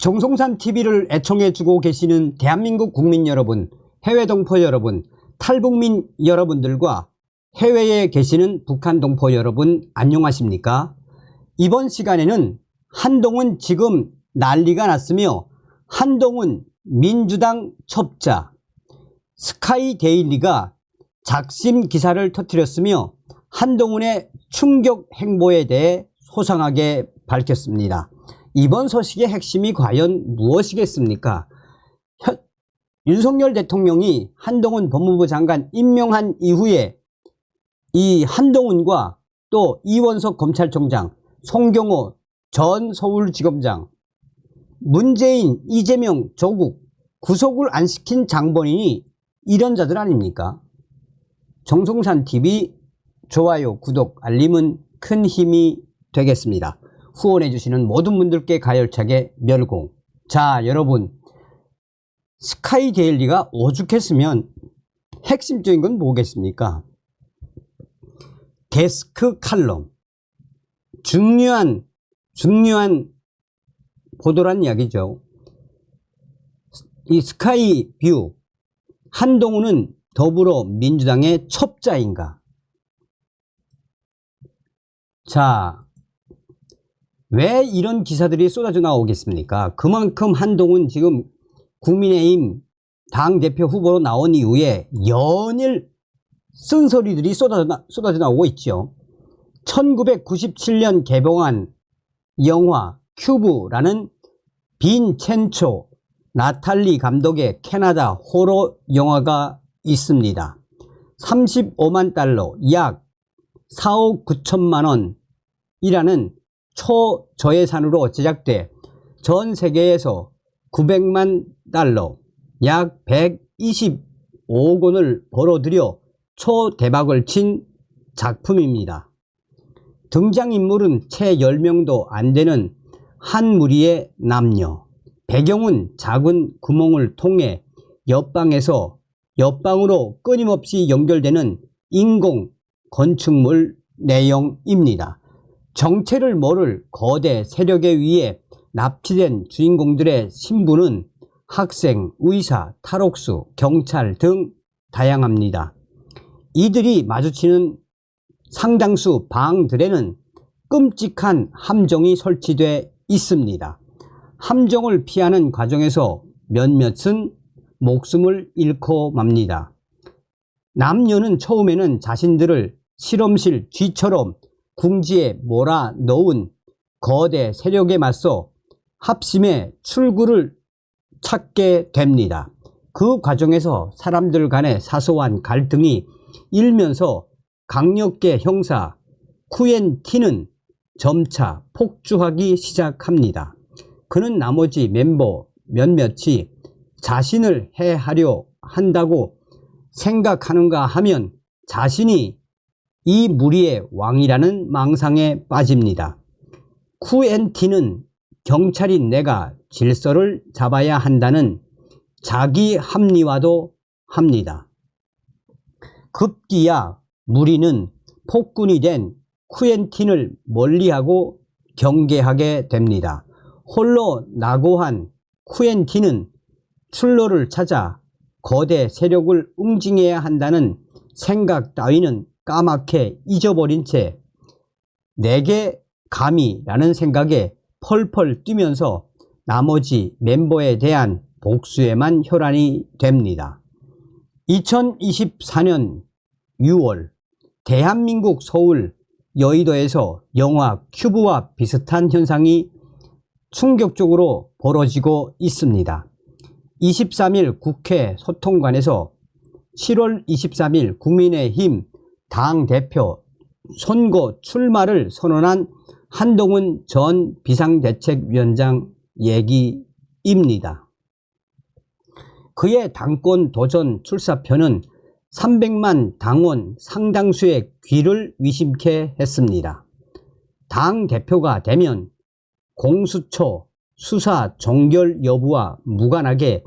정성산 TV를 애청해주고 계시는 대한민국 국민 여러분, 해외 동포 여러분, 탈북민 여러분들과 해외에 계시는 북한 동포 여러분 안녕하십니까? 이번 시간에는 한동훈 지금 난리가 났으며 한동훈 민주당 첩자 스카이데일리가 작심 기사를 터뜨렸으며 한동훈의 충격 행보에 대해 소상하게 밝혔습니다. 이번 소식의 핵심이 과연 무엇이겠습니까? 윤석열 대통령이 한동훈 법무부 장관 임명한 이후에 이 한동훈과 또 이원석 검찰총장, 송경호 전 서울지검장, 문재인, 이재명, 조국 구속을 안 시킨 장본인이 이런 자들 아닙니까? 정성산TV 좋아요, 구독, 알림은 큰 힘이 되겠습니다. 후원해 주시는 모든 분들께 가열차게 멸공. 자, 여러분, 스카이데일리가 오죽했으면 핵심적인 건 뭐겠습니까? 데스크 칼럼, 중요한 보도란 이야기죠. 이 스카이뷰, 한동훈은 더불어민주당의 첩자인가? 자, 왜 이런 기사들이 쏟아져 나오겠습니까? 그만큼 한동훈 지금 국민의힘 당대표 후보로 나온 이후에 연일 쓴소리들이 쏟아져 나오고 있죠. 1997년 개봉한 영화 큐브라는 빈첸초 나탈리 감독의 캐나다 호러 영화가 있습니다. 35만 달러 약 4억 9천만 원이라는 초저예산으로 제작돼 전 세계에서 900만 달러 약 125억 원을 벌어들여 초대박을 친 작품입니다. 등장인물은 채 10명도 안 되는 한 무리의 남녀. 배경은 작은 구멍을 통해 옆방에서 옆방으로 끊임없이 연결되는 인공 건축물 내용입니다. 정체를 모를 거대 세력에 의해 납치된 주인공들의 신분은 학생, 의사, 탈옥수, 경찰 등 다양합니다. 이들이 마주치는 상당수 방들에는 끔찍한 함정이 설치되어 있습니다. 함정을 피하는 과정에서 몇몇은 목숨을 잃고 맙니다. 남녀는 처음에는 자신들을 실험실 쥐처럼 궁지에 몰아넣은 거대 세력에 맞서 합심의 출구를 찾게 됩니다. 그 과정에서 사람들 간의 사소한 갈등이 일면서 강력계 형사 쿠엔틴은 점차 폭주하기 시작합니다. 그는 나머지 멤버 몇몇이 자신을 해하려 한다고 생각하는가 하면 자신이 이 무리의 왕이라는 망상에 빠집니다. 쿠엔틴은 경찰인 내가 질서를 잡아야 한다는 자기 합리화도 합니다. 급기야 무리는 폭군이 된 쿠엔틴을 멀리하고 경계하게 됩니다. 홀로 낙오한 쿠엔틴은 출로를 찾아 거대 세력을 응징해야 한다는 생각 따위는 까맣게 잊어버린 채 내게 감히라는 생각에 펄펄 뛰면서 나머지 멤버에 대한 복수에만 혈안이 됩니다. 2024년 6월 대한민국 서울 여의도에서 영화 큐브와 비슷한 현상이 충격적으로 벌어지고 있습니다. 23일 국회 소통관에서 7월 23일 국민의힘 당대표 선거 출마를 선언한 한동훈 전 비상대책위원장 얘기입니다. 그의 당권 도전 출사표는 300만 당원 상당수의 귀를 위심케 했습니다. 당대표가 되면 공수처 수사 종결 여부와 무관하게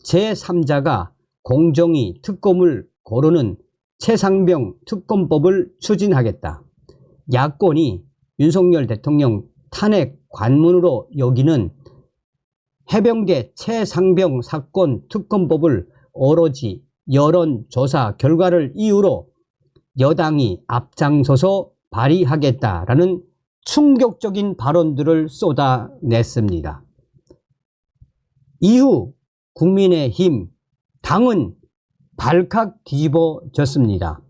제3자가 공정히 특검을 고르는 최상병 특검법을 추진하겠다. 야권이 윤석열 대통령 탄핵 관문으로 여기는 해병대 최상병 사건 특검법을 오로지 여론조사 결과를 이유로 여당이 앞장서서 발의하겠다라는 충격적인 발언들을 쏟아냈습니다. 이후 국민의힘 당은 발칵 뒤집어졌습니다.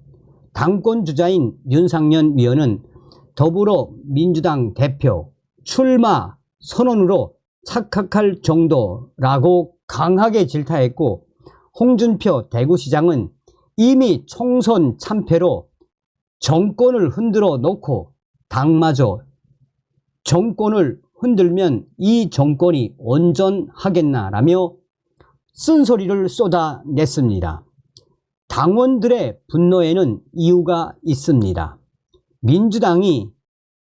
당권 주자인 윤상현 위원은 더불어민주당 대표 출마 선언으로 착각할 정도라고 강하게 질타했고, 홍준표 대구시장은 이미 총선 참패로 정권을 흔들어 놓고 당마저 정권을 흔들면 이 정권이 온전하겠나라며 쓴소리를 쏟아냈습니다. 당원들의 분노에는 이유가 있습니다. 민주당이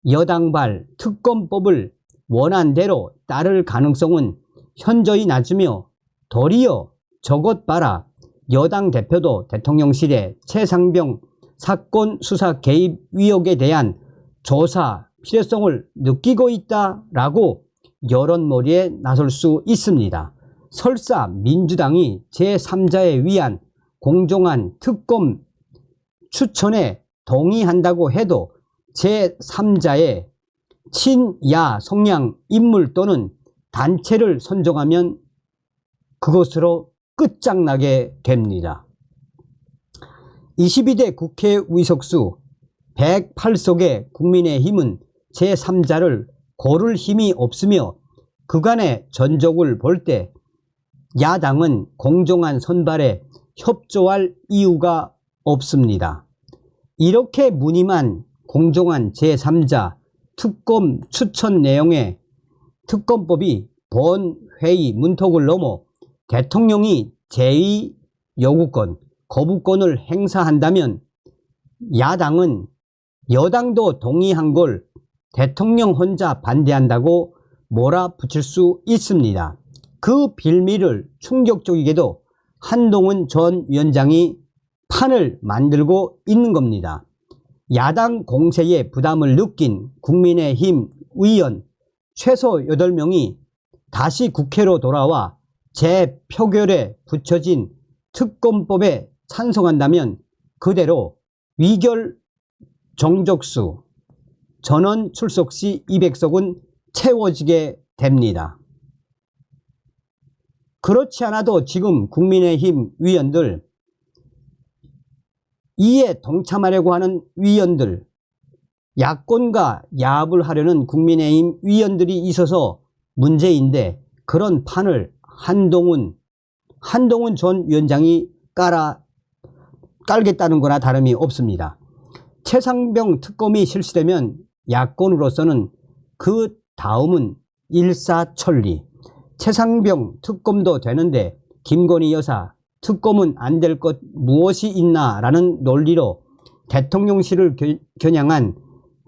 여당발 특검법을 원안대로 따를 가능성은 현저히 낮으며, 도리어 저것 봐라, 여당 대표도 대통령실의 최상병 사건 수사 개입 의혹에 대한 조사 필요성을 느끼고 있다라고 여론몰이에 나설 수 있습니다. 설사 민주당이 제3자에 의한 공정한 특검 추천에 동의한다고 해도 제3자의 친야 성향 인물 또는 단체를 선정하면 그것으로 끝장나게 됩니다. 22대 국회 의석수 108석의 국민의힘은 제3자를 고를 힘이 없으며, 그간의 전적을 볼 때 야당은 공정한 선발에 협조할 이유가 없습니다. 이렇게 무늬만 공정한 제3자 특검 추천 내용의 특검법이 본회의 문턱을 넘어 대통령이 제2 요구권, 거부권을 행사한다면 야당은 여당도 동의한 걸 대통령 혼자 반대한다고 몰아붙일 수 있습니다. 그 빌미를 충격적이게도 한동훈 전 위원장이 판을 만들고 있는 겁니다. 야당 공세에 부담을 느낀 국민의힘 의원 최소 8명이 다시 국회로 돌아와 재표결에 붙여진 특검법에 찬성한다면 그대로 위결 정족수 전원 출석 시 200석은 채워지게 됩니다. 그렇지 않아도 지금 국민의힘 위원들, 이에 동참하려고 하는 위원들, 야권과 야합을 하려는 국민의힘 위원들이 있어서 문제인데, 그런 판을 한동훈 전 위원장이 깔겠다는 거나 다름이 없습니다. 최상병 특검이 실시되면 야권으로서는 그 다음은 일사천리. 최상병 특검도 되는데 김건희 여사 특검은 안 될 것 무엇이 있나 라는 논리로 대통령실을 겨냥한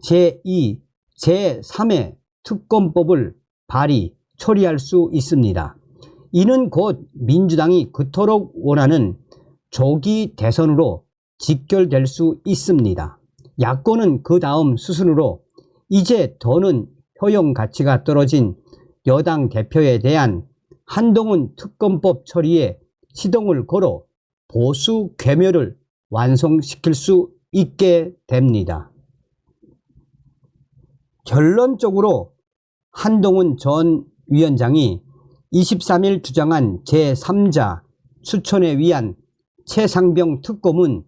제2, 제3의 특검법을 발의, 처리할 수 있습니다. 이는 곧 민주당이 그토록 원하는 조기 대선으로 직결될 수 있습니다. 야권은 그 다음 수순으로 이제 더는 효용 가치가 떨어진 여당 대표에 대한 한동훈 특검법 처리에 시동을 걸어 보수 괴멸을 완성시킬 수 있게 됩니다. 결론적으로 한동훈 전 위원장이 23일 주장한 제3자 추천에 의한 최상병 특검은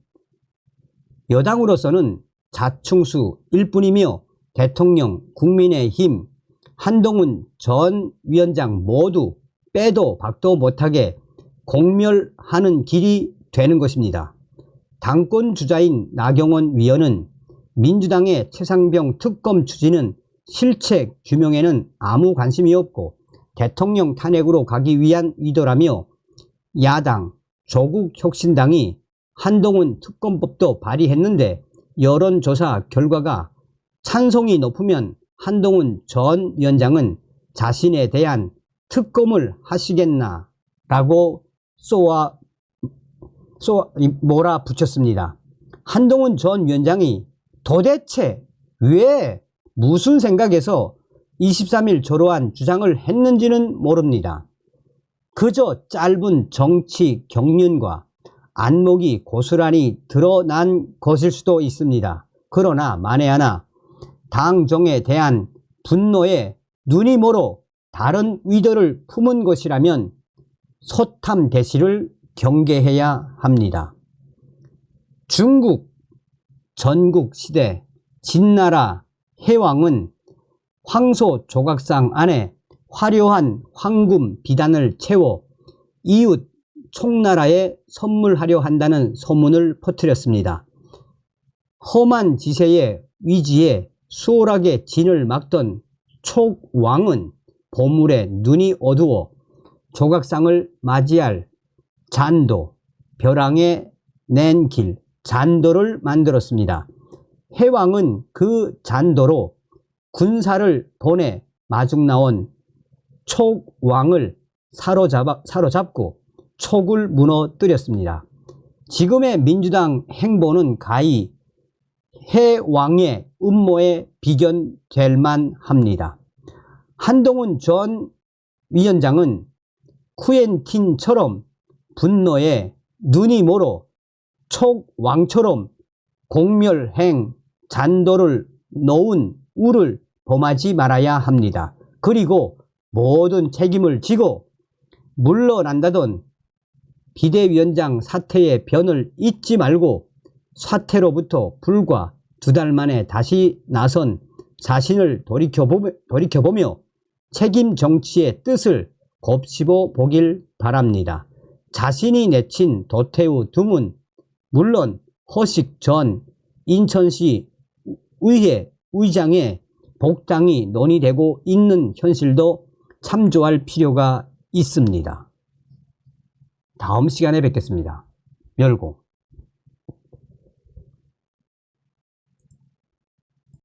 여당으로서는 자충수일 뿐이며 대통령, 국민의힘, 한동훈 전 위원장 모두 빼도 박도 못하게 공멸하는 길이 되는 것입니다. 당권 주자인 나경원 위원은 민주당의 최상병 특검 추진은 실책 규명에는 아무 관심이 없고 대통령 탄핵으로 가기 위한 의도라며, 야당 조국혁신당이 한동훈 특검법도 발의했는데 여론조사 결과가 찬성이 높으면 한동훈 전 위원장은 자신에 대한 특검을 하시겠나 라고 몰아붙였습니다. 한동훈 전 위원장이 도대체 왜 무슨 생각에서 23일 조로한 주장을 했는지는 모릅니다. 그저 짧은 정치 경륜과 안목이 고스란히 드러난 것일 수도 있습니다. 그러나 만에 하나 당정에 대한 분노에 눈이 멀어 다른 의도를 품은 것이라면 소탐 대시를 경계해야 합니다. 중국 전국 시대 진나라 해왕은 황소 조각상 안에 화려한 황금 비단을 채워 이웃 총나라에 선물하려 한다는 소문을 퍼뜨렸습니다. 험한 지세의 위지에 수월하게 진을 막던 촉왕은 보물에 눈이 어두워 조각상을 맞이할 잔도, 벼랑에 낸 길, 잔도를 만들었습니다. 해왕은 그 잔도로 군사를 보내 마중 나온 촉왕을 사로잡고 촉을 무너뜨렸습니다. 지금의 민주당 행보는 가히 해왕의 음모에 비견될 만합니다. 한동훈 전 위원장은 쿠엔틴처럼 분노에 눈이 멀어 촉왕처럼 공멸행 잔도를 놓은 우를 범하지 말아야 합니다. 그리고 모든 책임을 지고 물러난다던 비대위원장 사퇴의 변을 잊지 말고 사퇴로부터 불과 2달 만에 다시 나선 자신을 돌이켜보며 책임 정치의 뜻을 곱씹어 보길 바랍니다. 자신이 내친 도태우 등은 물론 허식 전 인천시 의회 의장의 복당이 논의되고 있는 현실도 참조할 필요가 있습니다. 다음 시간에 뵙겠습니다. 멸공.